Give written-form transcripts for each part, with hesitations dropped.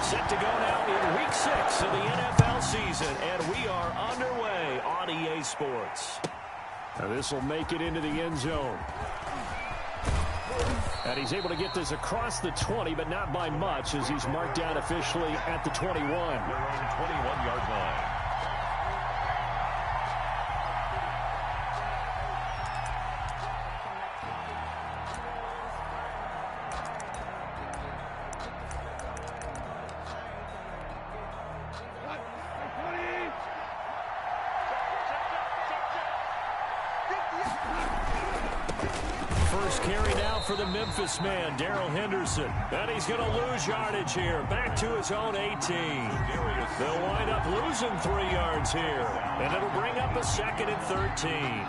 Set to go now in Week 6 of the NFL season, and we are underway on EA Sports. Now this will make it into the end zone. And he's able to get this across the 20, but not by much, as he's marked down officially at the 21. We're on the 21-yard line. First carry now for the Memphis man, Darrell Henderson. And he's going to lose yardage here, back to his own 18. They'll wind up losing 3 yards here, and it'll bring up a 2nd and 13.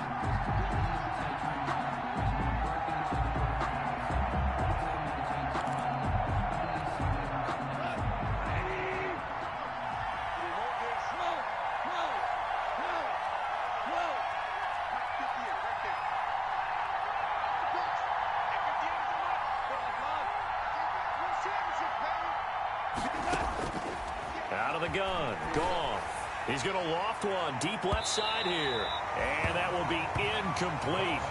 Out of the gun, gone. He's going to loft one deep left side here. And that will be incomplete.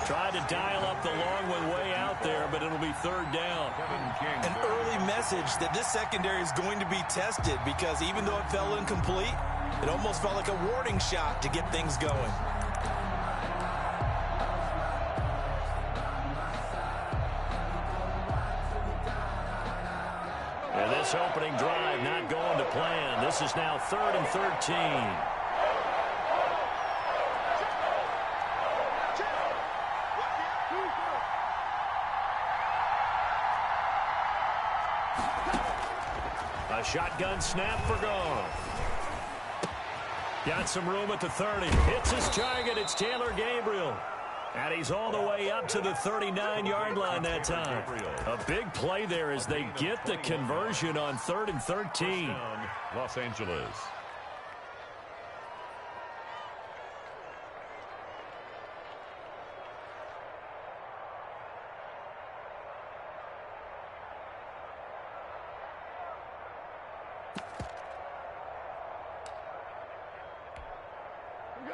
Tried to dial up the long one way out there, but it'll be 3rd down. An early message that this secondary is going to be tested, because even though it fell incomplete, it almost felt like a warning shot to get things going. And this opening drive not going to plan. This is now 3rd and 13. A shotgun snap for Goff. Got some room at the 30. Hits his target. It's Taylor Gabriel. And he's all the way up to the 39-yard line that time. A big play there as they get the conversion on 3rd and 13. Los Angeles.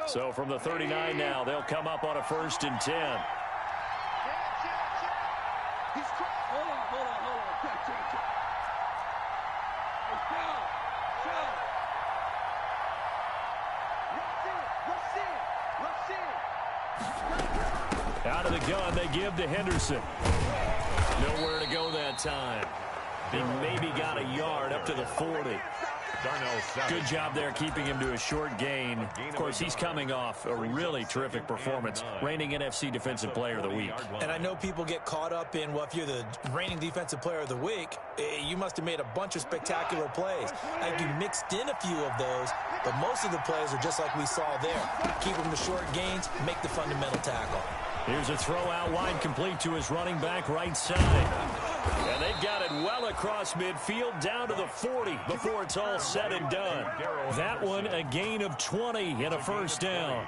So from the 39 now, they'll come up on a 1st and 10. Out of the gun, they give to Henderson. Nowhere to go that time. He maybe got a yard up to the 40. Good job there keeping him to a short gain. Of course, he's coming off a really terrific performance, reigning NFC Defensive Player of the Week. And I know people get caught up in, well, if you're the reigning Defensive Player of the Week, you must have made a bunch of spectacular plays. I think you mixed in a few of those, but most of the plays are just like we saw there. Keep them to short gains, make the fundamental tackle. Here's a throw out wide, complete to his running back right side. And they've got it well across midfield down to the 40 before it's all said and done. That one a gain of 20 and a 1st down.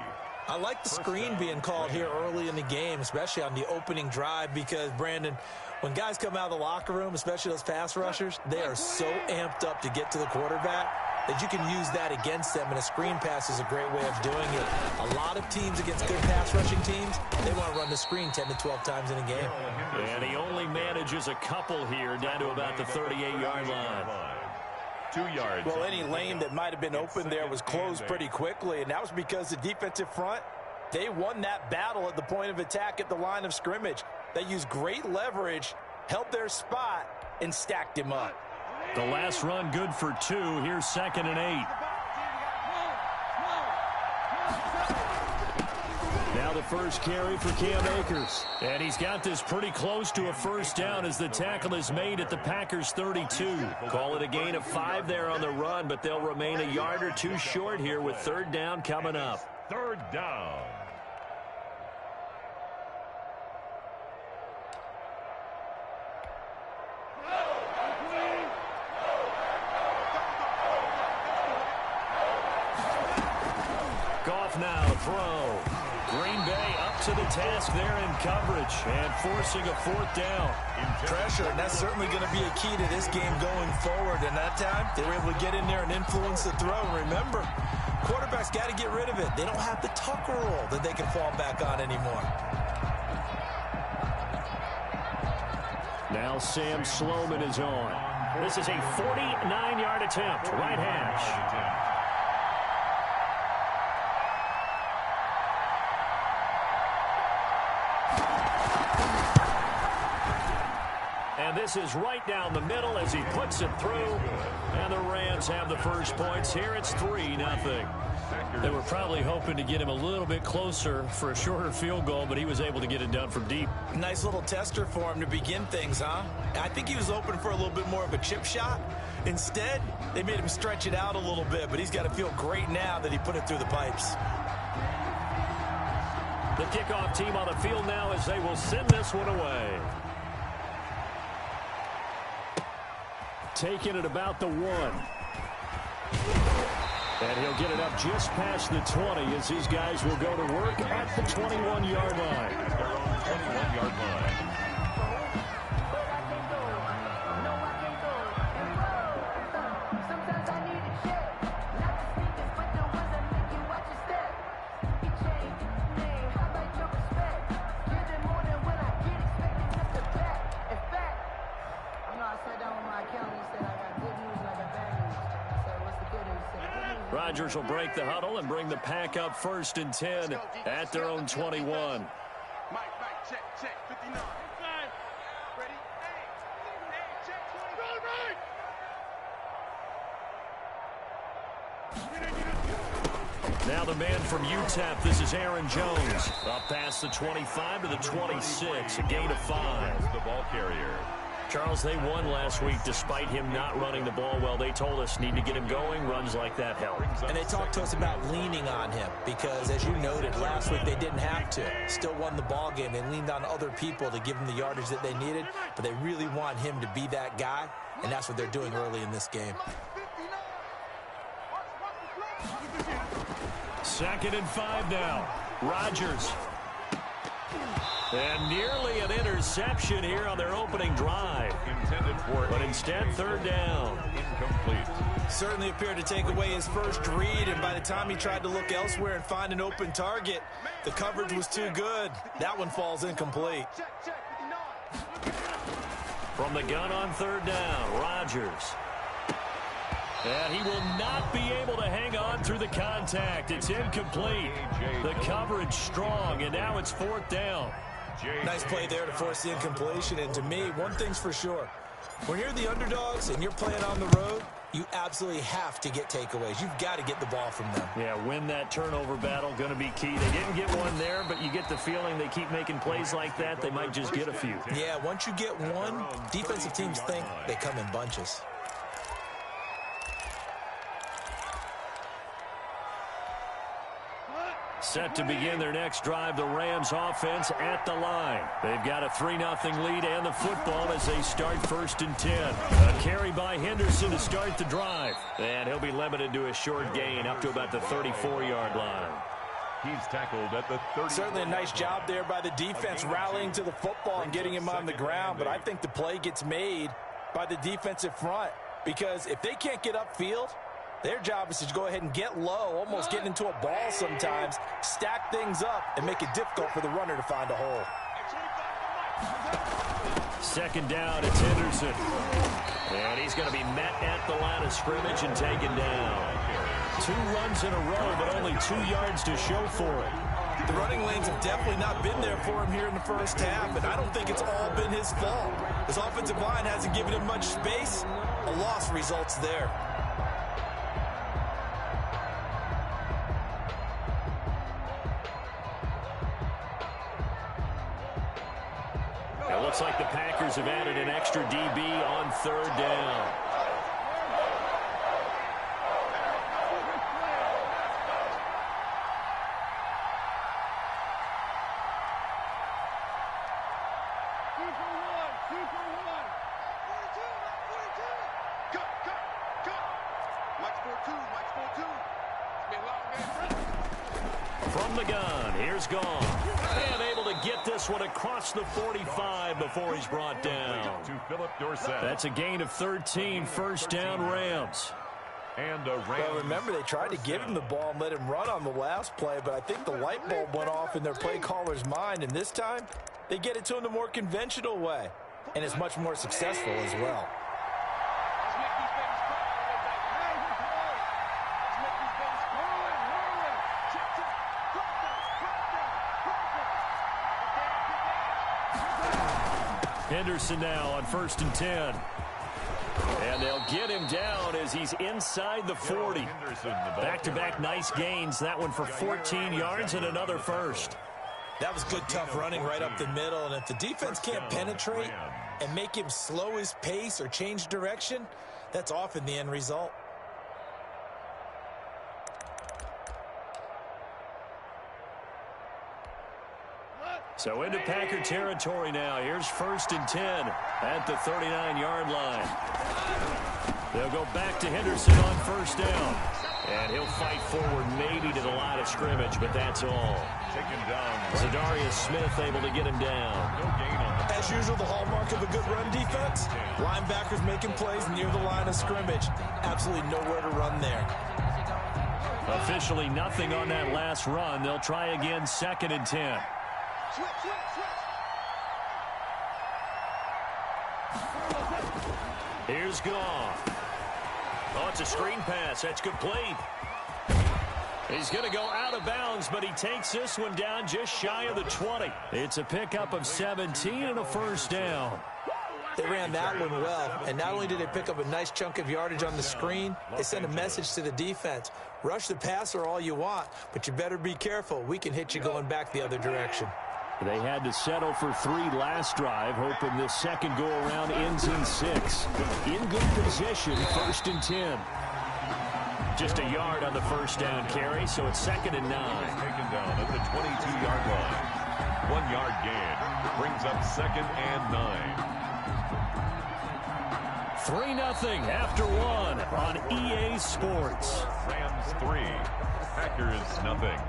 I like the screen being called here early in the game, especially on the opening drive, because, Brandon, when guys come out of the locker room, especially those pass rushers, they are so amped up to get to the quarterback that you can use that against them, and a screen pass is a great way of doing it. A lot of teams against good pass rushing teams, they want to run the screen 10 to 12 times in a game. And he only manages a couple here, down to about the 38-yard line. 2 yards. Well, any lane that might have been open there was closed pretty quickly, and that was because the defensive front, they won that battle at the point of attack at the line of scrimmage. They used great leverage, held their spot, and stacked him up. The last run good for 2. Here's 2nd and 8. Now the first carry for Cam Akers. And he's got this pretty close to a 1st down as the tackle is made at the Packers' 32. Call it a gain of 5 there on the run, but they'll remain a yard or 2 short here with 3rd down coming up. 3rd down. Goff now to throw. Green Bay up to the task there in coverage and forcing a fourth down. Pressure, and that's certainly going to be a key to this game going forward. And that time, they were able to get in there and influence the throw. And remember, quarterbacks got to get rid of it. They don't have the Tucker rule that they can fall back on anymore. Now Sam Sloman is on. This is a 49-yard attempt, right hash. And this is right down the middle as he puts it through. And the Rams have the first points here. It's 3-0. They were probably hoping to get him a little bit closer for a shorter field goal, but he was able to get it done from deep. Nice little tester for him to begin things, huh? I think he was open for a little bit more of a chip shot. Instead, they made him stretch it out a little bit, but he's got to feel great now that he put it through the pipes. The kickoff team on the field now as they will send this one away. Taking it about the 1. And he'll get it up just past the 20 as these guys will go to work at the 21-yard line. At their own 21-yard line. Rodgers will break the huddle and bring the pack up 1st and 10 at their own 21. Mike, check, 59. Ready? Check, 20. Now the man from UTEP, this is Aaron Jones. Up past the 25 to the 26, a gain of 5. The ball carrier. Charles, they won last week despite him not running the ball well. They told us need to get him going. Runs like that help. And they talked to us about leaning on him because, as you noted, last week they didn't have to. Still won the ball game. They leaned on other people to give them the yardage that they needed, but they really want him to be that guy, and that's what they're doing early in this game. 2nd and 5 now. Rodgers. And nearly an interception here on their opening drive. Intended for, but instead 3rd down. Incomplete. Certainly appeared to take away his first read, and by the time he tried to look elsewhere and find an open target, the coverage was too good. That one falls incomplete. From the gun on 3rd down, Rodgers. And he will not be able to hang on through the contact. It's incomplete. The coverage strong, and now it's 4th down. Nice play there to force the incompletion, and to me, one thing's for sure. When you're the underdogs and you're playing on the road, you absolutely have to get takeaways. You've got to get the ball from them. Yeah, win that turnover battle, going to be key. They didn't get one there, but you get the feeling they keep making plays like that, they might just get a few. Yeah, once you get one, defensive teams think they come in bunches. Set to begin their next drive, the Rams offense at the line. They've got a 3-0 lead and the football as they start 1st and 10. A carry by Henderson to start the drive. And he'll be limited to a short gain up to about the 34-yard line. He's tackled at the 30. Certainly a nice job there by the defense rallying to the football and getting him on the ground. But I think the play gets made by the defensive front, because if they can't get upfield, their job is to go ahead and get low, almost getting into a ball sometimes, stack things up, and make it difficult for the runner to find a hole. 2nd down, it's Henderson. And he's going to be met at the line of scrimmage and taken down. 2 runs in a row, but only 2 yards to show for it. The running lanes have definitely not been there for him here in the first half, and I don't think it's all been his fault. His offensive line hasn't given him much space. A loss results there. It looks like the Packers have added an extra DB on 3rd down. From the gun, here's Goff. And able to get this one across the 45 before he's brought down. To Philip Dorsett. That's a gain of 13, first down Rams. And a Rams. Well, remember, they tried to give him the ball and let him run on the last play, but I think the light bulb went off in their play caller's mind, and this time they get it to him the more conventional way, and it's much more successful as well. Henderson now on 1st and 10. And they'll get him down as he's inside the 40. Back-to-back nice gains. That one for 14 yards and another first. That was good, tough running right up the middle. And if the defense can't penetrate and make him slow his pace or change direction, that's often the end result. So into Packer territory now. Here's 1st and 10 at the 39-yard line. They'll go back to Henderson on 1st down. And he'll fight forward maybe to the line of scrimmage, but that's all. Taken down. Zadarius Smith able to get him down. No gain on the As usual, the hallmark of a good run defense, linebackers making plays near the line of scrimmage. Absolutely nowhere to run there. Officially nothing on that last run. They'll try again 2nd and 10. Here's Goff. Oh, it's a screen pass. That's complete. He's going to go out of bounds, but he takes this one down just shy of the 20. It's a pickup of 17 and a first down. They ran that one well, and not only did they pick up a nice chunk of yardage on the screen, they sent a message to the defense. Rush the passer all you want, but you better be careful. We can hit you going back the other direction. They had to settle for 3 last drive, hoping this second go-around ends in 6. In good position, 1st and 10. Just a yard on the first down carry, so it's 2nd and 9. taken down at the 22-yard line. 1-yard gain brings up 2nd and 9. 3-0 after 1 on EA Sports. Rams 3, Packers nothing.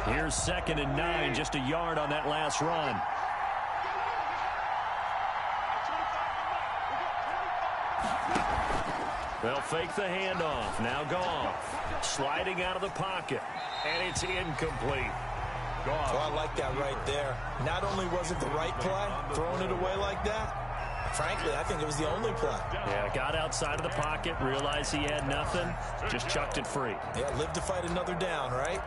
Here's 2nd and 9, just a yard on that last run. They'll fake the handoff. Now Goff sliding out of the pocket, and it's incomplete. Goff. Oh, I like that right there. Not only was it the right play, throwing it away like that, frankly, I think it was the only play. Yeah, got outside of the pocket, realized he had nothing, just chucked it free. Yeah, live to fight another down, right?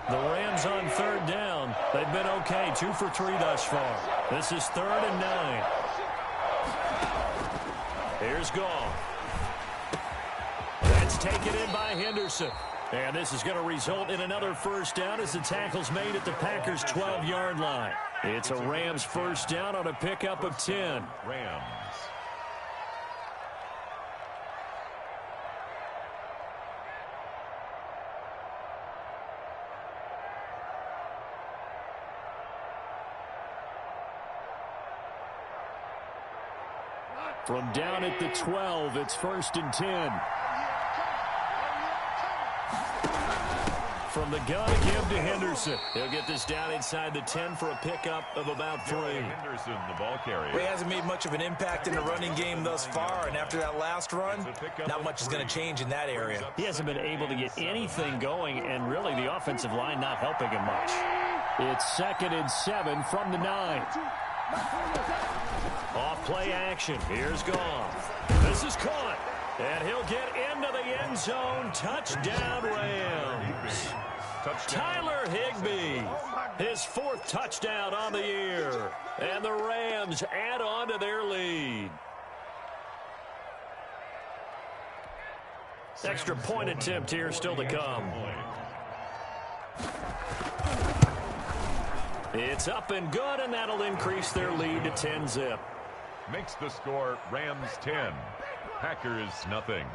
The Rams on 3rd down. They've been okay, 2 for 3 thus far. This is 3rd and 9. Here's Goff. That's taken in by Henderson. And this is going to result in another first down as the tackle's made at the Packers' 12-yard line. It's a Rams first down on a pickup of 10. Rams. From down at the 12, it's 1st and 10. From the gun, give to Henderson. He'll get this down inside the 10 for a pickup of about 3. Henderson, the ball carrier. He hasn't made much of an impact in the running game thus far, and after that last run, not much is going to change in that area. He hasn't been able to get anything going, and really the offensive line not helping him much. It's 2nd and 7 from the 9. Off play action. Here's Goff. This is caught. And he'll get into the end zone. Touchdown, Rams. Tyler Higbee. His 4th touchdown on the year. And the Rams add on to their lead. Extra point attempt here still to come. It's up and good, and that'll increase their lead to 10-zip. Makes the score Rams 10, Packers nothing.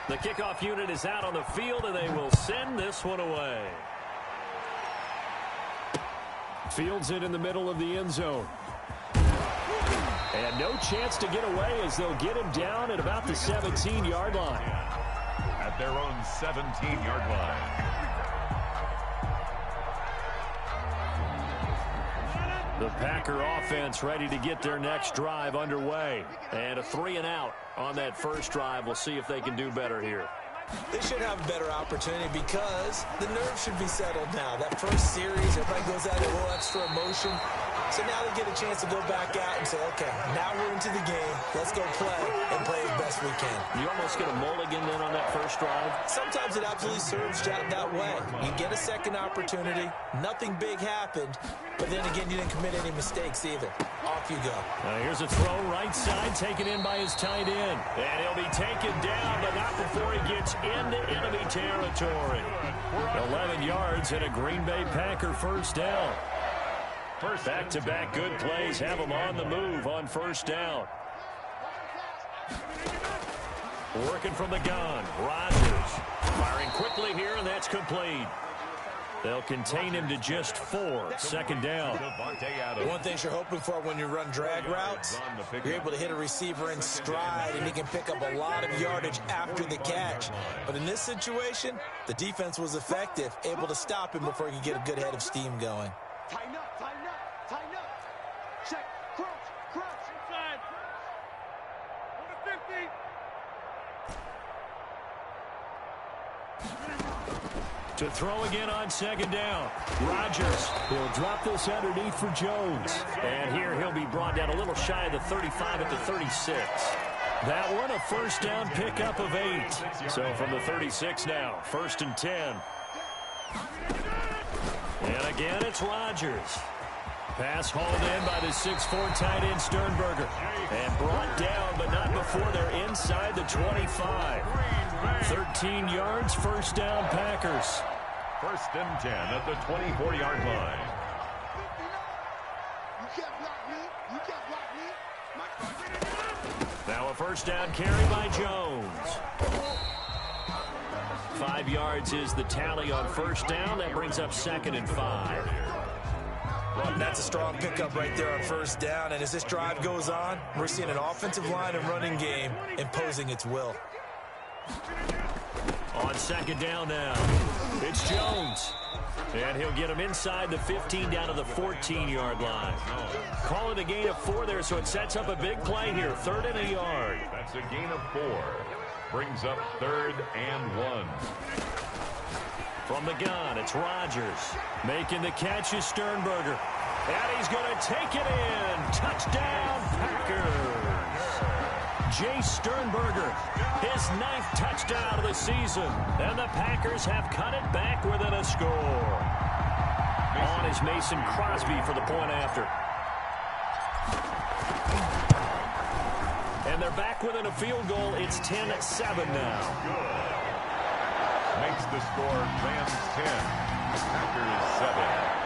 The kickoff unit is out on the field, and they will send this one away. Fields it in the middle of the end zone. And no chance to get away as they'll get him down at about the 17-yard line. At their own 17-yard line. The Packer offense ready to get their next drive underway. And a 3-and-out on that first drive. We'll see if they can do better here. They should have a better opportunity because the nerves should be settled now. That first series, everybody goes out a little extra emotion. So now they get a chance to go back out and say, okay, now we're into the game. Let's go play and play as best we can. You almost get a mulligan then on that first drive? Sometimes it absolutely serves that way. You get a second opportunity. Nothing big happened. But then again, you didn't commit any mistakes either. Off you go. Here's a throw right side, taken in by his tight end. And he'll be taken down, but not before he gets into enemy territory. 11 yards and a Green Bay Packer first down. Back-to-back good plays have them on the move on first down. Working from the gun, Rodgers. Firing quickly here, and that's complete. They'll contain him to just 4. Second down. One thing you're hoping for when you run drag routes, you're able to hit a receiver in stride, and he can pick up a lot of yardage after the catch. But in this situation, the defense was effective, able to stop him before he could get a good head of steam going. Tighten up, tighten up, tighten up. Check, crouch, crouch. Inside. On the 50. To throw again on second down. Rodgers will drop this underneath for Jones. And here he'll be brought down a little shy of the 35 at the 36. That one a first down pickup of 8. So from the 36 now, 1st and 10. And again, it's Rodgers. Pass hauled in by the 6'4" tight end Sternberger. And brought down, but not before they're inside the 25. 13 yards, first down Packers. 1st and 10 at the 24-yard line. Now a first down carry by Jones. 5 yards is the tally on first down. That brings up 2nd and 5. That's a strong pickup right there on first down. And as this drive goes on, we're seeing an offensive line and running game imposing its will. On second down now, it's Jones. And he'll get him inside the 15 down to the 14-yard line. Call it a gain of 4 there, so it sets up a big play here. 3rd and a yard. That's a gain of 4. Brings up 3rd and 1. From the gun, it's Rodgers. Making the catch is Sternberger. And he's going to take it in. Touchdown, Packers. Jace Sternberger, his 9th touchdown of the season. And the Packers have cut it back within a score. On is Mason Crosby for the point after. And they're back within a field goal. It's 10-7 now. Makes the score Rams 10, Packers 7.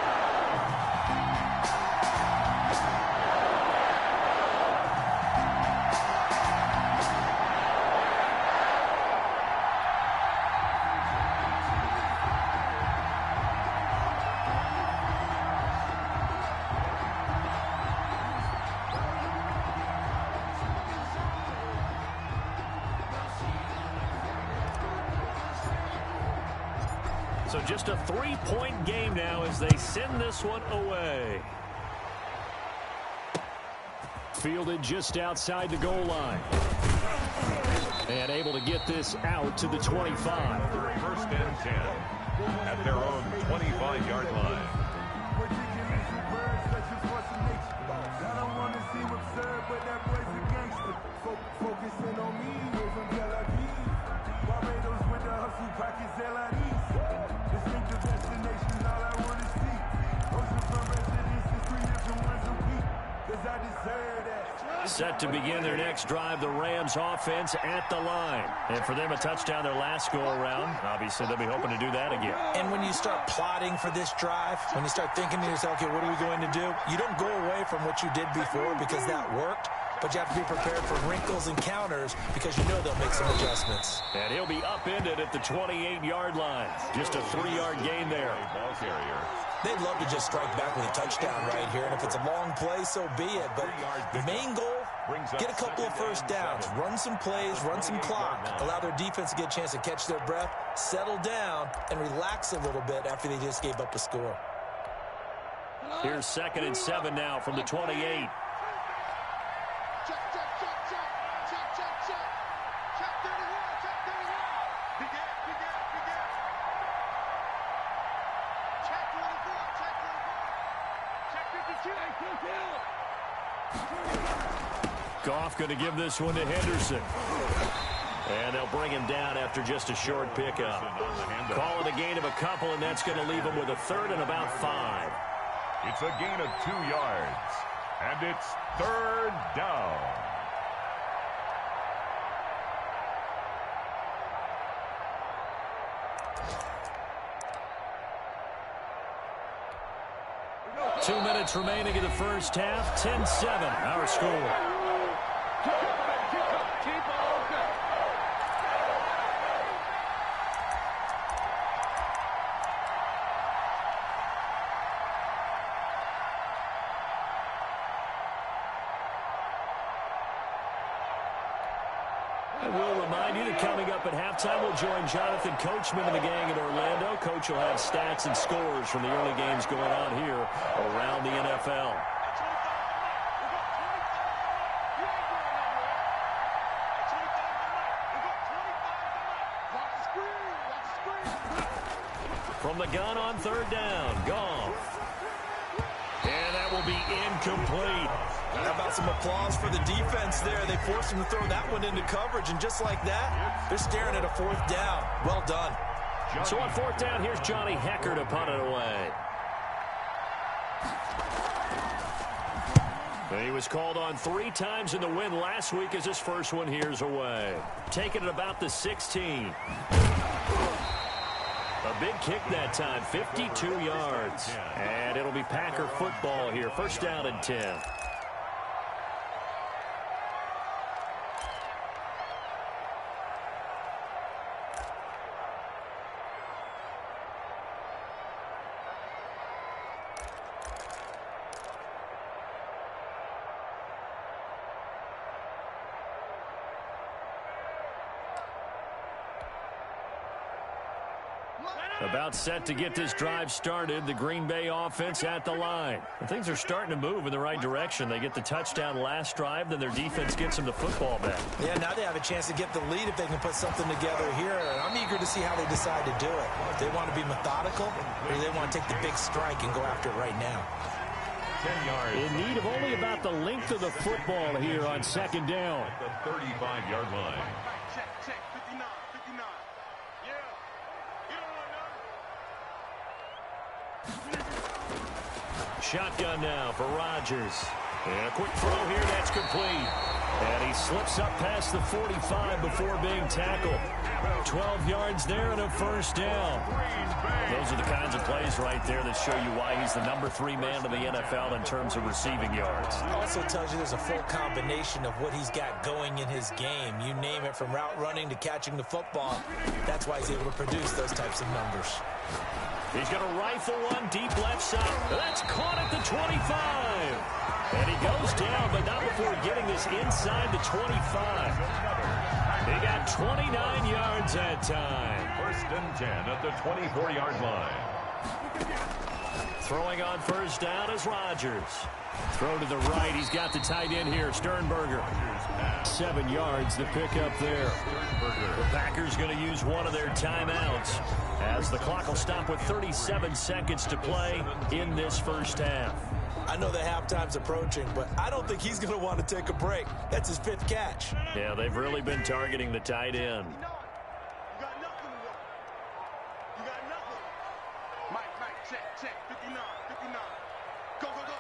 So just a 3-point game now as they send this one away. Fielded just outside the goal line. And able to get this out to the 25. 1st and 10 at their own 25-yard line. Focusing on me, Barbados with the hustle, pockets LIDs. Distinctive destination, all I want to see. Ocean from residences, 3 different ones a week. 'Cause I just Set to begin their next drive, the Rams offense at the line. And for them, a touchdown their last go-around. Obviously, they'll be hoping to do that again. And when you start plotting for this drive, when you start thinking to yourself, okay, what are we going to do? You don't go away from what you did before because that worked. But you have to be prepared for wrinkles and counters because you know they'll make some adjustments. And he'll be upended at the 28-yard line. Just a 3-yard gain there. Ball carrier. They'd love to just strike back with a touchdown right here. And if it's a long play, so be it. But the main goal, get a couple of first downs. Run some plays, run some clock. Allow their defense to get a chance to catch their breath, settle down, and relax a little bit after they just gave up a score. Here's 2nd and 7 now from the 28. Check, check, check, check. Check, check, check. Check 31, check 31. Begin. Check 24, check 24. Check 52. Goff going to give this one to Henderson. And they'll bring him down after just a short pickup. Call it a gain of a couple, and that's going to leave him with a 3rd and about 5. It's a gain of 2 yards. And it's 3rd down. Two minutes remaining in the first half. 10-7, our score. We'll remind you that coming up at halftime, we'll join Jonathan Coachman and the gang in Orlando. Coach will have stats and scores from the early games going on here around the NFL. From the gun on 3rd down, Goff. And that will be incomplete. How about some applause for the defense there? They forced him to throw that one into coverage, and just like that, they're staring at a 4th down. Well done. So on 4th down, here's Johnny Hekker to punt it away. He was called on 3 times in the win last week as his first one here's away. Taking it about the 16. A big kick that time, 52 yards. And it'll be Packer football here. 1st down and 10. About set to get this drive started. The Green Bay offense at the line. And things are starting to move in the right direction. They get the touchdown last drive, then their defense gets them the football back. Yeah, now they have a chance to get the lead if they can put something together here. And I'm eager to see how they decide to do it. If they want to be methodical, or do they want to take the big strike and go after it right now? 10 yards. In need of only about the length of the football here on 2nd down. At the 35-yard line. Check, check, 59, 59. Yeah. You don't want Shotgun now for Rodgers. And a quick throw here, that's complete. And he slips up past the 45 before being tackled. 12 yards there and a 1st down. Those are the kinds of plays right there that show you why he's the number 3 man in the NFL in terms of receiving yards. Also tells you there's a full combination of what he's got going in his game. You name it, from route running to catching the football. That's why he's able to produce those types of numbers. He's going to rifle one deep left side. That's caught at the 25. And he goes down, but not before getting this inside the 25. He got 29 yards that time. 1st and 10 at the 24-yard line. Throwing on 1st down is Rodgers. Throw to the right. He's got the tight end here, Sternberger. 7 yards the pickup there. The Packers going to use one of their timeouts as the clock will stop with 37 seconds to play in this first half. I know the halftime's approaching, but I don't think he's going to want to take a break. That's his 5th catch. Yeah, they've really been targeting the tight end. You got nothing to work. You got nothing. Mike, check, 59, 59. Go, go, go.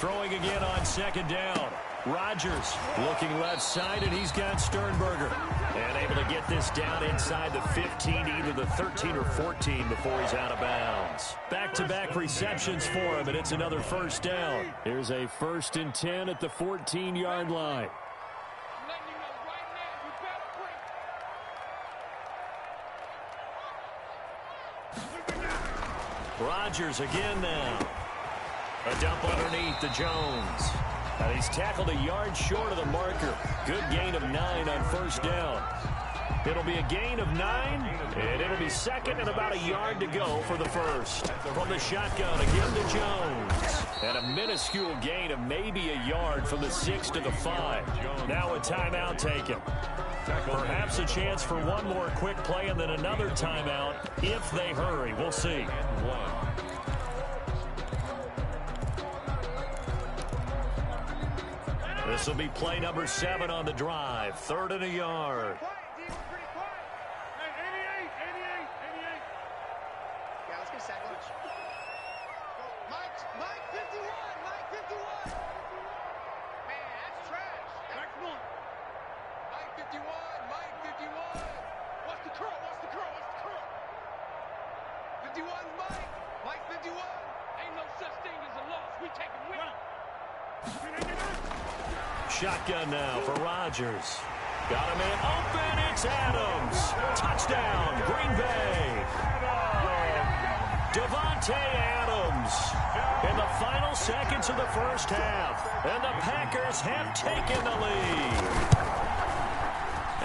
Throwing again on second down. Rodgers looking left side, and he's got Sternberger. And able to get this down inside the 15, either the 13 or 14 before he's out of bounds. Back-to-back receptions for him, and it's another first down. Here's a 1st and 10 at the 14-yard line. Rodgers again now. A dump underneath to Jones. And he's tackled a yard short of the marker. Good gain of 9 on first down. It'll be a gain of 9, and it'll be second and about a yard to go for the first. From the shotgun, again to Jones. And a minuscule gain of maybe a yard from the 6 to the 5. Now a timeout taken. Perhaps a chance for one more quick play and then another timeout if they hurry. We'll see. This will be play number 7 on the drive. 3rd and a yard. Mike 51. Man, that's trash. Mike 51. What's the curl? 51's Mike. Mike 51. Ain't no such thing as a loss. We take it with. Shotgun now for Rodgers. Got a man open. It's Adams. Touchdown, Green Bay. Davante Adams in the final seconds of the first half. And the Packers have taken the lead.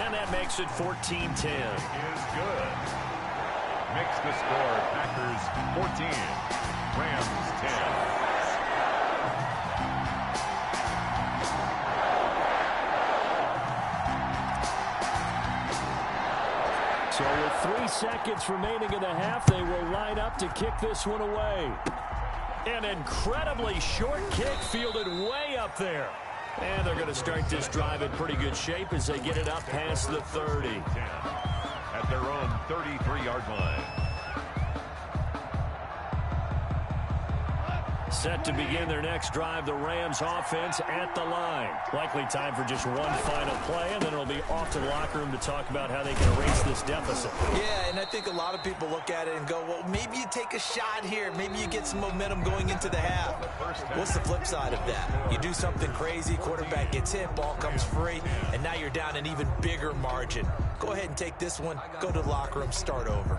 And that makes it 14-10. Is good. Makes the score Packers 14, Rams 10. So with 3 seconds remaining in the half, they will line up to kick this one away. An incredibly short kick fielded way up there. And they're going to start this drive in pretty good shape as they get it up past the 30. At their own 33-yard line. Set to begin their next drive, the Rams offense at the line. Likely time for just one final play, and then it'll be off to the locker room to talk about how they can erase this deficit. Yeah, and I think a lot of people look at it and go, well, maybe you take a shot here. Maybe you get some momentum going into the half. What's the flip side of that? You do something crazy, quarterback gets hit, ball comes free, and now you're down an even bigger margin. Go ahead and take this one, go to the locker room, start over.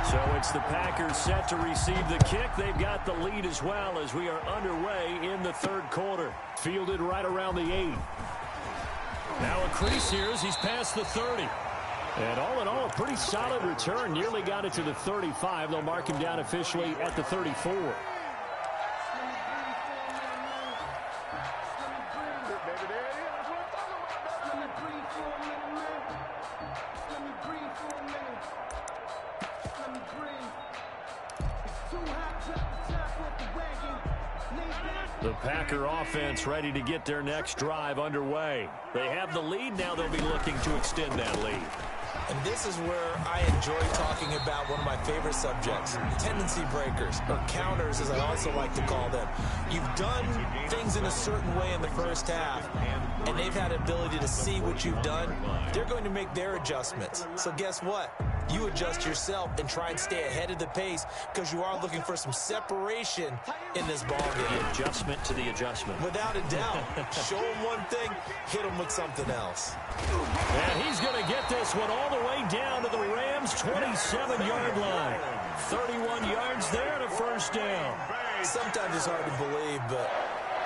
So it's the Packers set to receive the kick. They've got the lead as well as we are underway in the 3rd quarter. Fielded right around the 8. Now a crease here as he's past the 30. And all in all, a pretty solid return. Nearly got it to the 35. They'll mark him down officially at the 34. The Packer offense ready to get their next drive underway. They have the lead. Now they'll be looking to extend that lead. And this is where I enjoy talking about one of my favorite subjects, tendency breakers, or counters as I also like to call them. You've done things in a certain way in the first half, and they've had the ability to see what you've done. They're going to make their adjustments. So guess what? You adjust yourself and try and stay ahead of the pace because you are looking for some separation in this ballgame. The adjustment to the adjustment. Without a doubt. Show them one thing, hit them with something else. And he's going to get this one all the way down to the Rams' 27-yard line. 31 yards there and a first down. Sometimes it's hard to believe, but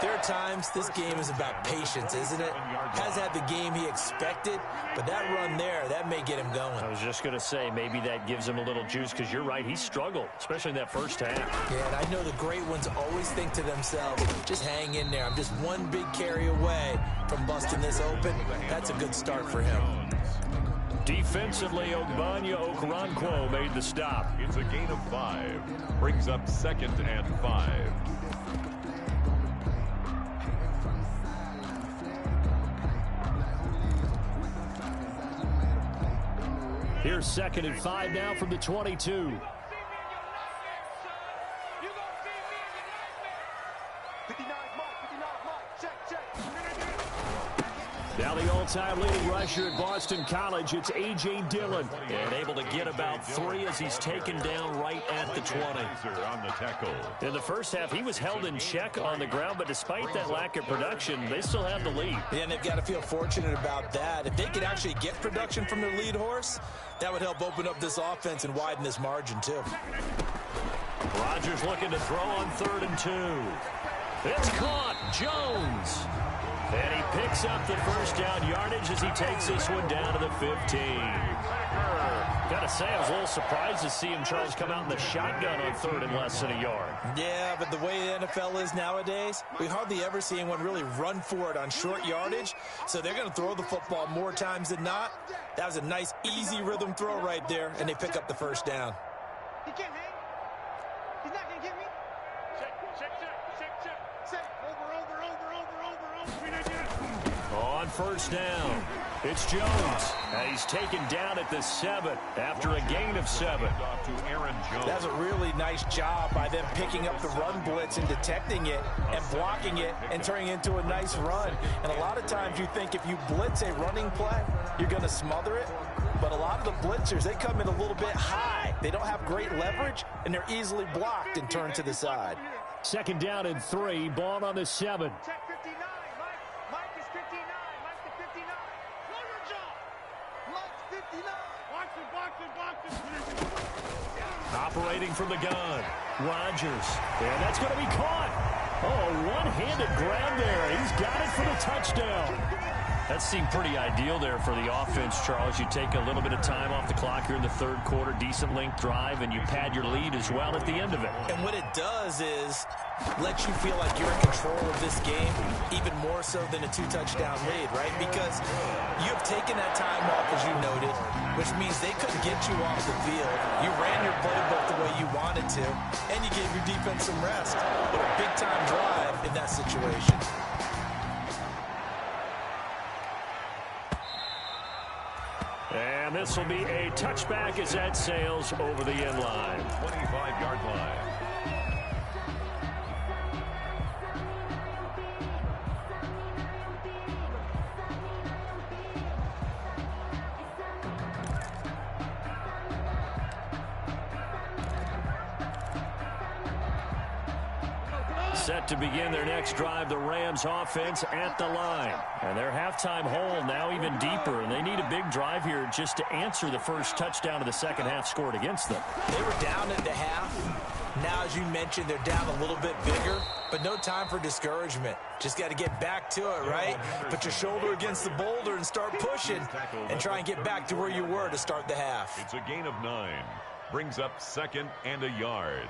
there are times this game is about patience, isn't it? Has had the game he expected, but that run there, that may get him going. I was just going to say, maybe that gives him a little juice because you're right, he struggled, especially in that first half. Yeah, and I know the great ones always think to themselves, just hang in there. I'm just one big carry away from busting this open. That's a good start for him. Defensively, Ogbanya Okoronkwo made the stop. It's a gain of 5. Brings up 2nd and 5. Here's 2nd and 5 now from the 22. Now the all-time leading rusher at Boston College, it's A.J. Dillon. And able to get about 3 as he's taken down right at the 20. On the tackle. In the first half, he was held in check on the ground, but despite that lack of production, they still have the lead. Yeah, and they've got to feel fortunate about that. If they could actually get production from their lead horse, that would help open up this offense and widen this margin, too. Rodgers looking to throw on 3rd and 2. It's caught. Jones. And he picks up the first down yardage as he takes this one down to the 15. Got to say, I was a little surprised to see him, Charles, come out in the shotgun on 3rd and less than a yard. Yeah, but the way the NFL is nowadays, we hardly ever see anyone really run for it on short yardage. So they're going to throw the football more times than not. That was a nice, easy rhythm throw right there, and they pick up the first down. He can't hang. He's not going to get me. Check. Over. On first down, it's Jones. And he's taken down at the 7 after a gain of 7. Off to Aaron Jones. That's a really nice job by them picking up the run blitz and detecting it and blocking it and turning it into a nice run. And a lot of times you think if you blitz a running play, you're going to smother it. But a lot of the blitzers, they come in a little bit high. They don't have great leverage, and they're easily blocked and turned to the side. 2nd down and 3, ball on the 7. Check 59. Mike is 59. Mike to 59. Throw your job. Mike's 59. Box it. Operating from the gun, Rodgers. And that's going to be caught. Oh, one-handed grab there. He's got it for the touchdown. That seemed pretty ideal there for the offense, Charles. You take a little bit of time off the clock here in the 3rd quarter, decent length drive, and you pad your lead as well at the end of it. And what it does is let you feel like you're in control of this game, even more so than a 2-touchdown lead, right? Because you have taken that time off, as you noted, which means they couldn't get you off the field. You ran your playbook the way you wanted to, and you gave your defense some rest. What a big-time drive in that situation. And this will be a touchback as that sails over the end line. 25-yard line. Set to begin their next drive, the Rams offense at the line. And their halftime hole now even deeper, and they need a big drive here just to answer the first touchdown of the second half scored against them. They were down at the half. Now, as you mentioned, they're down a little bit bigger, but no time for discouragement. Just got to get back to it, right? Put your shoulder against the boulder and start pushing and try and get back to where you were to start the half. It's a gain of 9. Brings up 2nd and a yard.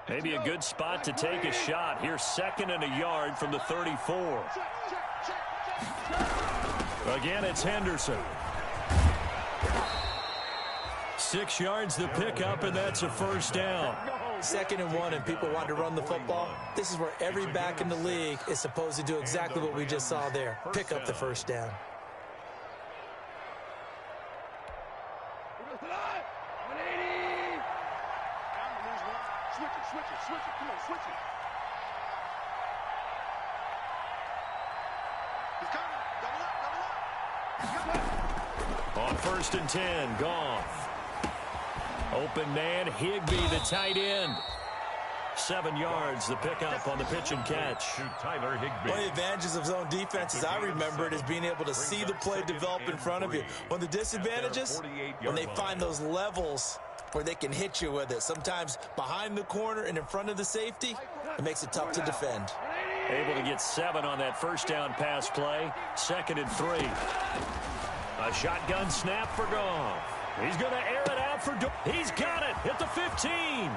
Maybe a good spot to take a shot. Here's 2nd and a yard from the 34. Again, it's Henderson. 6 yards the pickup, and that's a first down. 2nd and 1, and people want to run the football. This is where every back in the league is supposed to do exactly what we just saw there. Pick up the first down. Switch it. Come on, switch it. He's coming. Double up. On 1st and 10, Goff. Open man, Higbee, the tight end. 7 yards, the pickup on the pitch and catch. To Tyler Higbee. One of the advantages of zone defense, as I remember it, is being able to see the play develop in front of you. One of the disadvantages, when they find those levels where they can hit you with it. Sometimes behind the corner and in front of the safety, it makes it tough to defend. Able to get 7 on that first down pass play. 2nd and 3. A shotgun snap for Goff. He's going to air it out for He's got it at the 15.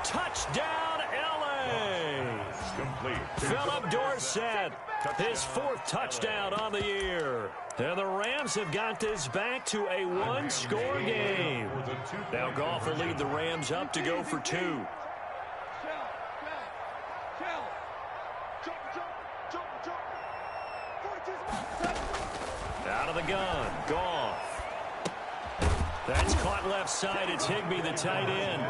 Touchdown, L.A. Complete. Philip Dorsett, his 4th touchdown on the year. And the Rams have got this back to a 1-score game. Now Goff will lead the Rams up to go for 2. Out of the gun, Goff. That's caught left side. It's Higbee, the tight end.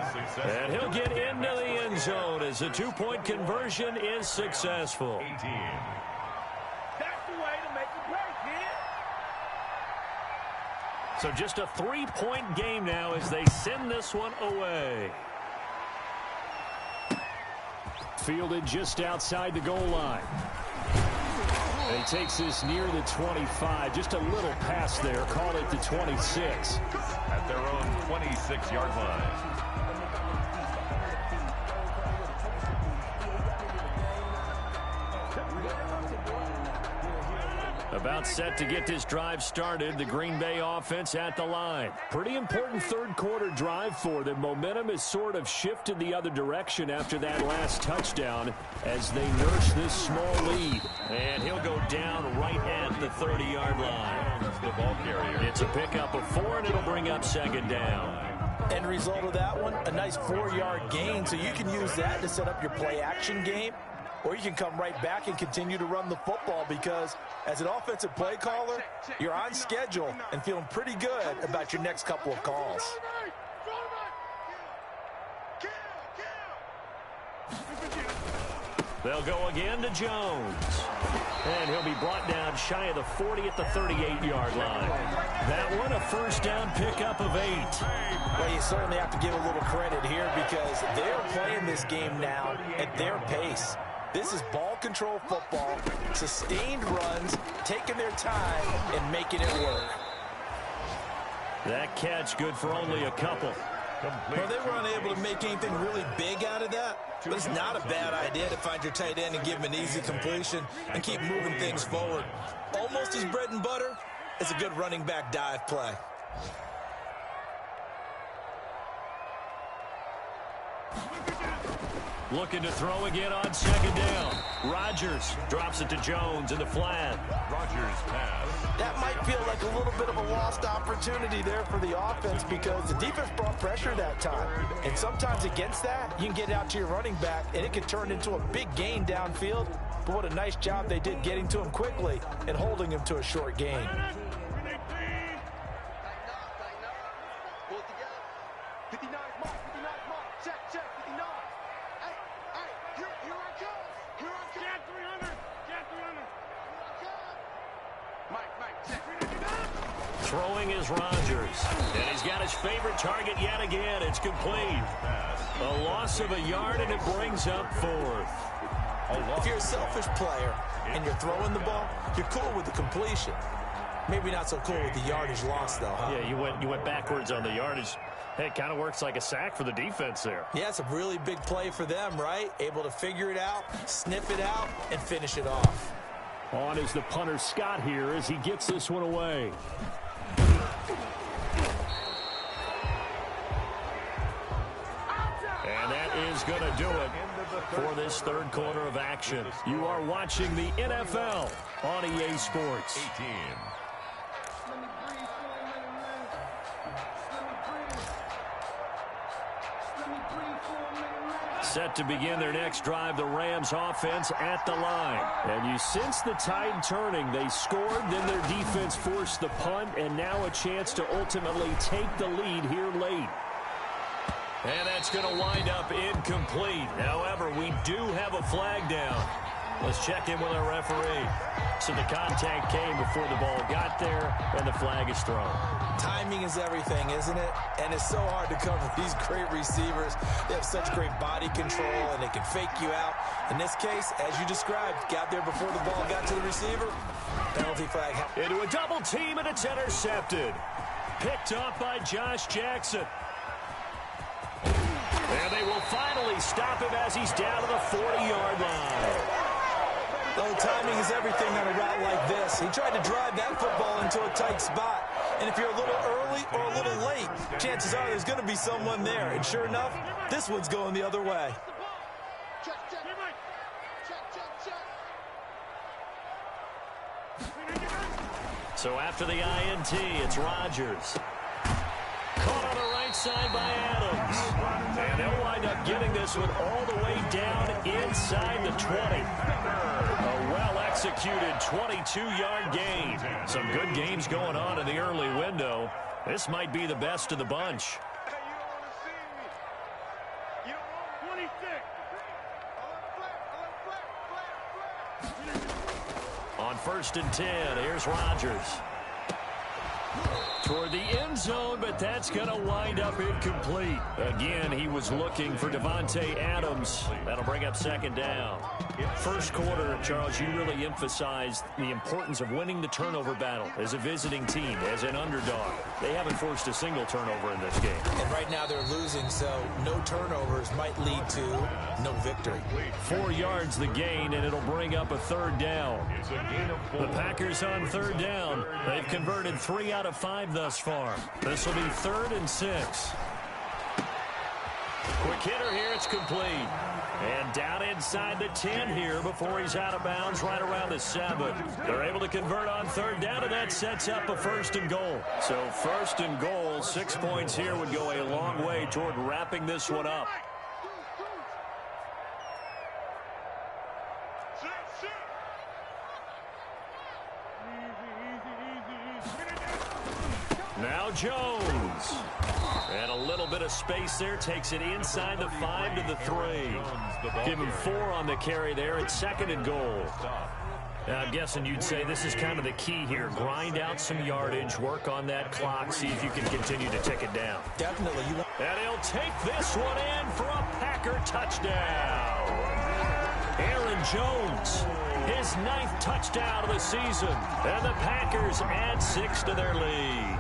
And he'll get into the end zone as the two-point conversion is successful. 18. That's the way to make a play, kid. So just a 3-point game now as they send this one away. Fielded just outside the goal line. And he takes this near the 25. Just a little pass there. Call it the 26. At their own 26-yard line. About set to get this drive started. The Green Bay offense at the line. Pretty important third-quarter drive for them. Momentum has sort of shifted the other direction after that last touchdown as they nurse this small lead. And he'll go down right at the 30-yard line. The ball carrier. It's a pickup of 4, and it'll bring up second down. End result of that one, a nice 4-yard gain, so you can use that to set up your play-action game. Or you can come right back and continue to run the football because as an offensive play caller, you're on schedule and feeling pretty good about your next couple of calls. They'll go again to Jones. And he'll be brought down shy of the 40 at the 38-yard line. That one, a first down pickup of 8. Well, you certainly have to give a little credit here because they're playing this game now at their pace. This is ball control football, sustained runs, taking their time and making it work. That catch good for only a couple. Well, they were unable to make anything really big out of that, but it's not a bad idea to find your tight end and give him an easy completion and keep moving things forward. Almost as bread and butter as a good running back dive play. Looking to throw again on second down. Rodgers drops it to Jones in the flat. Rodgers pass. That might feel like a little bit of a lost opportunity there for the offense because the defense brought pressure that time. And sometimes against that, you can get out to your running back, and it can turn into a big gain downfield. But what a nice job they did getting to him quickly and holding him to a short gain. Throwing is Rodgers. And he's got his favorite target yet again. It's complete. A loss of a yard, and it brings up 4th. If you're a selfish player and you're throwing the ball, you're cool with the completion. Maybe not so cool with the yardage loss, though, huh? Yeah, you went backwards on the yardage. Hey, it kind of works like a sack for the defense there. Yeah, it's a really big play for them, right? Able to figure it out, sniff it out, and finish it off. On is the punter Scott here as he gets this one away. And that is going to do it for this third quarter of action. You are watching the NFL on EA Sports. 18. Set to begin their next drive, the Rams offense at the line. And you sense the tide turning. They scored, then their defense forced the punt, and now a chance to ultimately take the lead here late. And that's going to wind up incomplete. However, we do have a flag down. Let's check in with our referee. So the contact came before the ball got there, and the flag is thrown. Timing is everything, isn't it? And it's so hard to cover these great receivers. They have such great body control, and they can fake you out. In this case, as you described, got there before the ball got to the receiver. Penalty flag. Into a double team, and it's intercepted. Picked up by Josh Jackson. And they will finally stop him as he's down to the 40-yard line. Well, timing is everything on a route like this. He tried to drive that football into a tight spot. And if you're a little early or a little late, chances are there's going to be someone there. And sure enough, this one's going the other way. So after the INT, it's Rodgers. Caught on the right side by Adams. And they'll wind up getting this one all the way down inside the 20. A well-executed 22-yard gain. Some good games going on in the early window. This might be the best of the bunch. On 1st and 10, here's Rodgers. Toward the end zone, but that's going to wind up incomplete. Again, he was looking for Davante Adams. That'll bring up 2nd down. First quarter, Charles, you really emphasized the importance of winning the turnover battle as a visiting team, as an underdog. They haven't forced a single turnover in this game. And right now they're losing, so no turnovers might lead to no victory. 4 yards the gain, and it'll bring up a 3rd down. The Packers on 3rd down. They've converted 3 out of 5 thus far. This will be 3rd and 6. Quick hitter here, it's complete. And down inside the 10 here before he's out of bounds right around the 7. They're able to convert on 3rd down, and that sets up a 1st and goal. So 1st and goal, 6 points here would go a long way toward wrapping this one up. Now Jones. And a little bit of space there. Takes it inside the 5 to the 3. Give him 4 on the carry there. It's 2nd and goal. Now, I'm guessing you'd say this is kind of the key here. Grind out some yardage. Work on that clock. See if you can continue to tick it down. Definitely. And he'll take this one in for a Packer touchdown. Aaron Jones. His 9th touchdown of the season. And the Packers add 6 to their lead.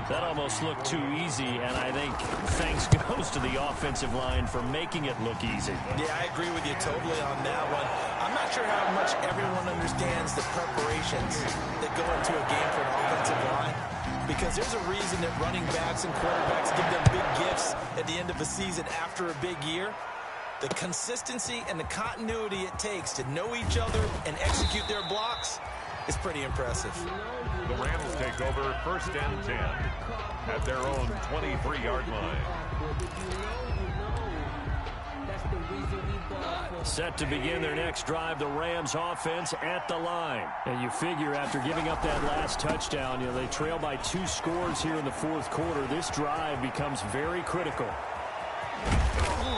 That almost looked too easy, and I think thanks goes to the offensive line for making it look easy. Yeah, I agree with you totally on that one. I'm not sure how much everyone understands the preparations that go into a game for an offensive line, because there's a reason that running backs and quarterbacks give them big gifts at the end of a season after a big year. The consistency and the continuity it takes to know each other and execute their blocks is pretty impressive. The Rams take over 1st and 10 at their own 23-yard line. Set to begin their next drive, the Rams offense at the line. And you figure after giving up that last touchdown, they trail by 2 scores here in the 4th quarter. This drive becomes very critical.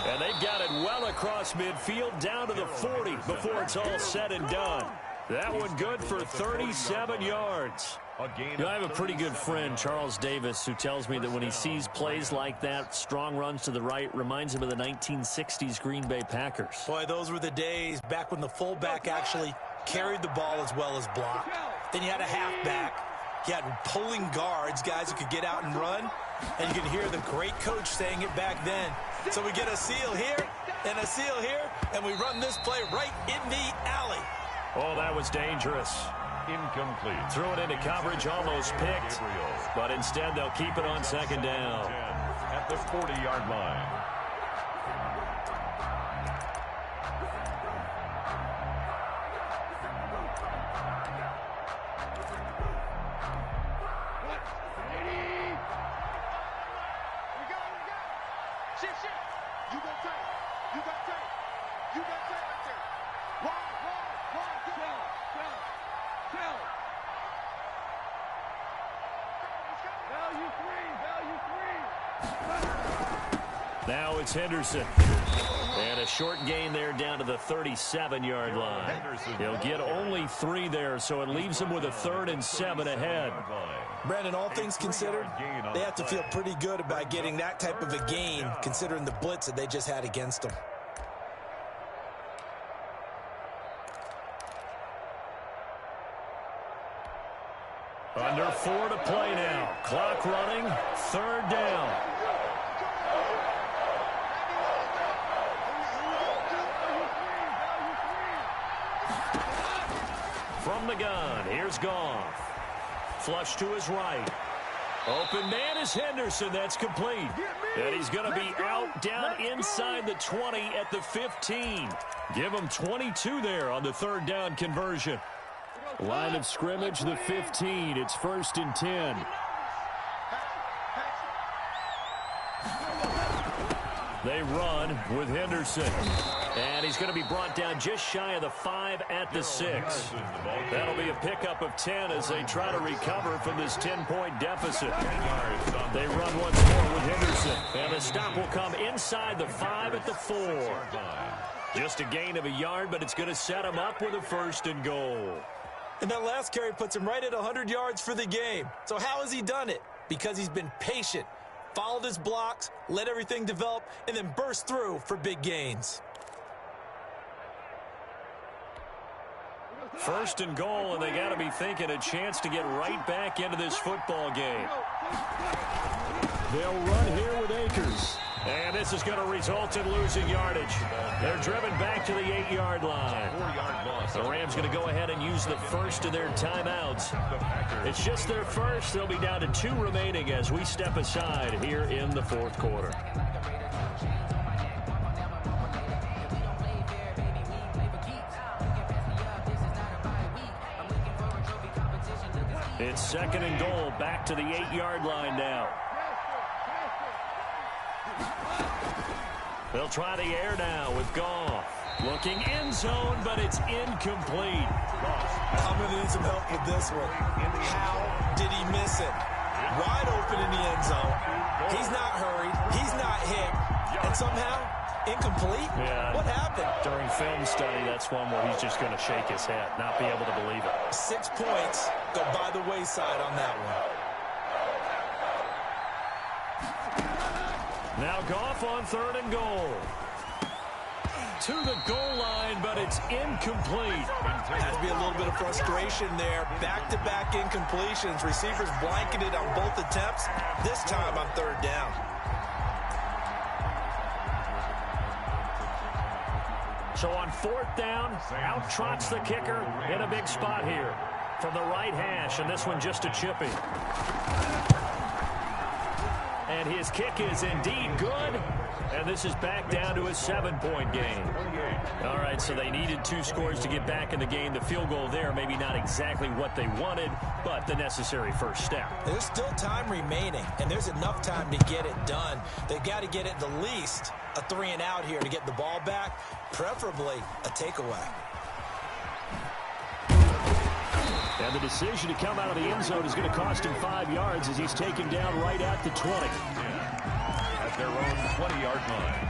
And they've got it well across midfield down to the 40 before it's all said and done. That one good for 37 yards. I have a pretty good friend, Charles Davis, who tells me that when he sees plays like that, strong runs to the right, reminds him of the 1960s Green Bay Packers. Boy, those were the days back when the fullback actually carried the ball as well as blocked. Then you had a halfback. You had pulling guards, guys who could get out and run. And you can hear the great coach saying it back then. So we get a seal here and a seal here, and we run this play right in the alley. Oh, that was dangerous. Incomplete. Threw it into coverage, almost picked. But instead, they'll keep it on 2nd down. At the 40-yard line. Now it's Henderson. And a short gain there down to the 37-yard line. He'll get only 3 there, so it leaves him with a 3rd and 7 ahead. Brandon, all things considered, they have to feel pretty good about getting that type of a gain, considering the blitz that they just had against them. Under 4 to play now. Clock running. 3rd down. From the gun, here's Goff. Flush to his right. Open man is Henderson. That's complete. And he's going to be out down inside the 20 at the 15. Give him 22 there on the 3rd down conversion. Line of scrimmage, the 15. It's 1st and 10. They run with Henderson. And he's going to be brought down just shy of the 5 at the 6. That'll be a pickup of 10 as they try to recover from this 10-point deficit. They run once more with Henderson. And the stop will come inside the 5 at the 4. Just a gain of a yard, but it's going to set him up with a 1st and goal. And that last carry puts him right at 100 yards for the game. So how has he done it? Because he's been patient, followed his blocks, let everything develop, and then burst through for big gains. 1st and goal, and they got to be thinking a chance to get right back into this football game. They'll run here with Akers. And this is going to result in losing yardage. They're driven back to the 8-yard line. The Rams going to go ahead and use the first of their timeouts. It's just their first. They'll be down to 2 remaining as we step aside here in the 4th quarter. It's 2nd and goal, back to the 8-yard line now. They'll try the air now with Goff. Looking end zone, but it's incomplete. I'm going to need some help with this one. How did he miss it? Wide open in the end zone. He's not hurried. He's not hit. And somehow, incomplete? Yeah. What happened? During film study, that's one where he's just going to shake his head, not be able to believe it. 6 points go by the wayside on that one. Now Goff on 3rd and goal. To the goal line, but it's incomplete. Has to be a little bit of frustration there. Back-to-back incompletions. Receivers blanketed on both attempts. This time on 3rd down. So on 4th down, out trots the kicker in a big spot here from the right hash, and this one just a chippy. And his kick is indeed good. And this is back down to a 7-point game. All right, so they needed 2 scores to get back in the game. The field goal there, maybe not exactly what they wanted, but the necessary first step. There's still time remaining, and there's enough time to get it done. They've got to get at the least a 3-and-out here to get the ball back, preferably a takeaway. And the decision to come out of the end zone is going to cost him 5 yards as he's taken down right at the 20. At their own 20-yard line.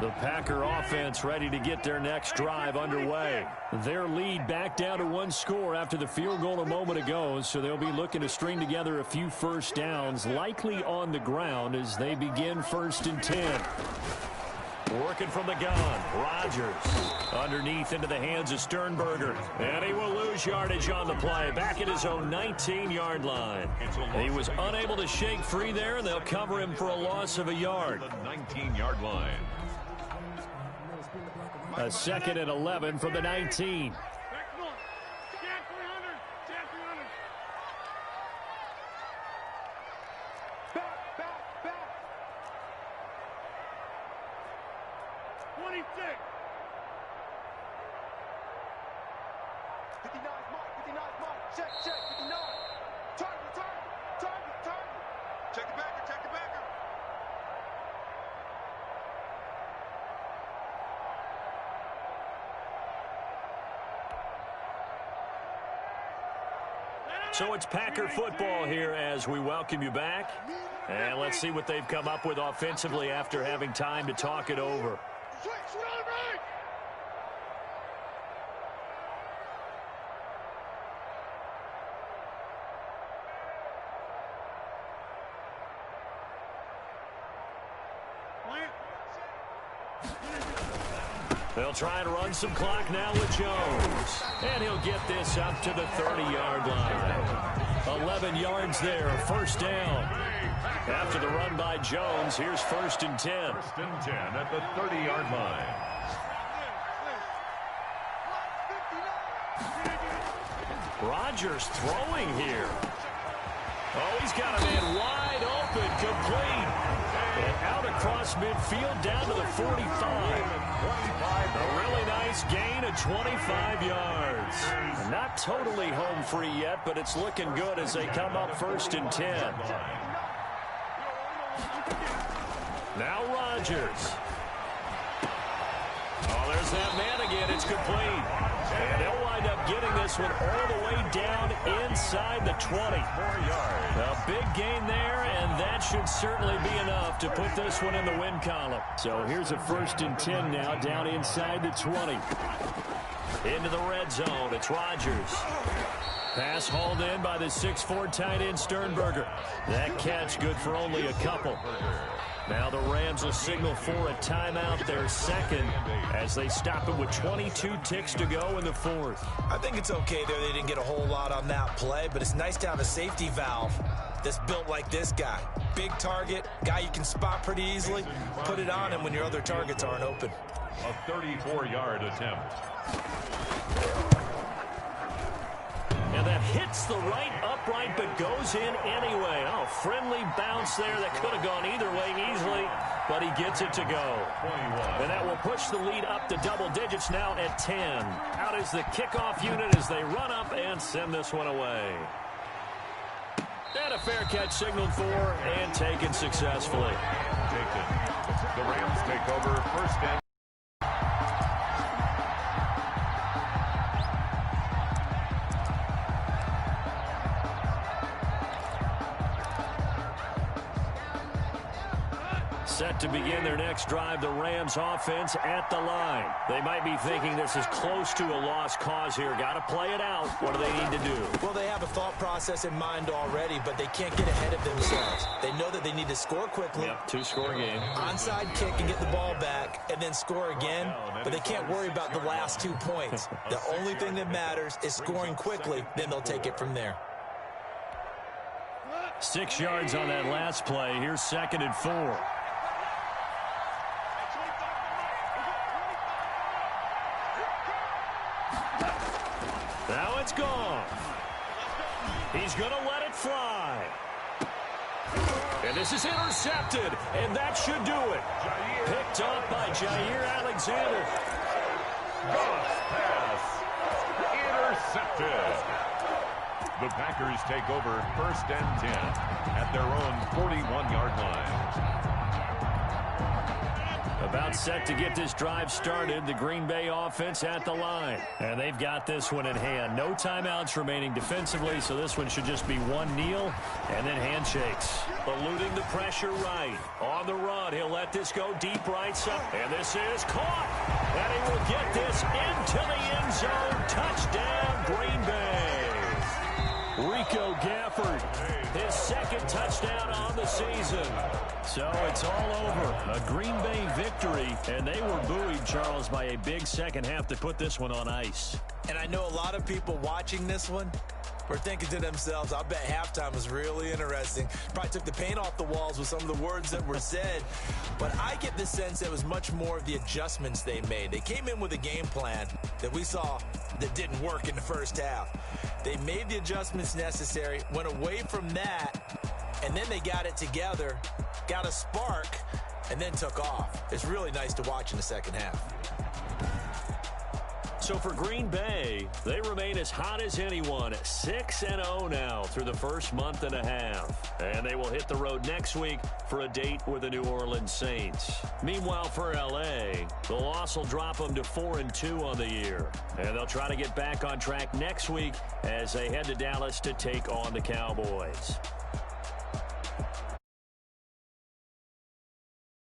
The Packer offense ready to get their next drive underway. Their lead back down to 1 score after the field goal a moment ago, so they'll be looking to string together a few first downs, likely on the ground as they begin 1st and 10. Working from the gun, Rodgers underneath into the hands of Sternberger, and he will lose yardage on the play, back at his own 19-yard line. He was unable to shake free there, and they'll cover him for a loss of a yard. The 19-yard line. A 2nd and 11 from the 19. So it's Packer football here as we welcome you back. And let's see what they've come up with offensively after having time to talk it over. They'll try and run some clock now with Jones. And he'll get this up to the 30-yard line. 11 yards there, 1st down. After the run by Jones, here's 1st and 10. 1st and 10 at the 30-yard line. Rodgers throwing here. Oh, he's got a man wide open, complete. And out across midfield down to the 45. A really nice gain of 25 yards. Not totally home free yet, but it's looking good as they come up 1st and 10. Now Rodgers. Oh, there's that man again. It's complete. And they'll wind up getting this one all the way down inside the 20. A big gain there, and that should certainly be enough to put this one in the win column. So here's a 1st and 10 now down inside the 20. Into the red zone. It's Rodgers. Pass hauled in by the 6'4" tight end Sternberger. That catch good for only a couple. Now the Rams will signal for a timeout, their second, as they stop it with 22 ticks to go in the 4th. I think it's okay there. They didn't get a whole lot on that play, but it's nice to have a safety valve that's built like this guy. Big target, guy you can spot pretty easily. Put it on him when your other targets aren't open. A 34-yard attempt. And that hits the right upright but goes in anyway. Oh, friendly bounce there that could have gone either way easily, but he gets it to go. 21. And that will push the lead up to double digits now at 10. Out is the kickoff unit as they run up and send this one away. And a fair catch signaled for and taken successfully. Taken. The Rams take over 1st and set to begin their next drive, the Rams offense at the line. They might be thinking this is close to a lost cause here. Got to play it out. What do they need to do? Well, they have a thought process in mind already, but they can't get ahead of themselves. They know that they need to score quickly. Yep, 2-score game. Onside kick and get the ball back and then score again, but they can't worry about the last 2 points. The only thing that matters is scoring quickly, then they'll take it from there. 6 yards on that last play. Here's 2nd and 4. Now it's gone. He's going to let it fly. And this is intercepted, and that should do it. Picked up by Jair Alexander. pass. Intercepted. The Packers take over 1st and 10 at their own 41-yard line. About set to get this drive started, the Green Bay offense at the line. And they've got this one in hand. No timeouts remaining defensively, so this one should just be one kneel and then handshakes. Eluding the pressure right. On the run, he'll let this go deep right side. And this is caught. And he will get this into the end zone. Touchdown, Green Bay. Rico Gafford, his 2nd touchdown on the season. So it's all over. A Green Bay victory, and they were buoyed, Charles, by a big second half to put this one on ice. And I know a lot of people watching this one were thinking to themselves, I bet halftime was really interesting. Probably took the paint off the walls with some of the words that were said. But I get the sense it was much more of the adjustments they made. They came in with a game plan that we saw that didn't work in the first half. They made the adjustments necessary, went away from that, and then they got it together, got a spark, and then took off. It's really nice to watch in the second half. So for Green Bay, they remain as hot as anyone, 6-0 now through the first month and a half. And they will hit the road next week for a date with the New Orleans Saints. Meanwhile, for L.A., the loss will drop them to 4-2 on the year. And they'll try to get back on track next week as they head to Dallas to take on the Cowboys.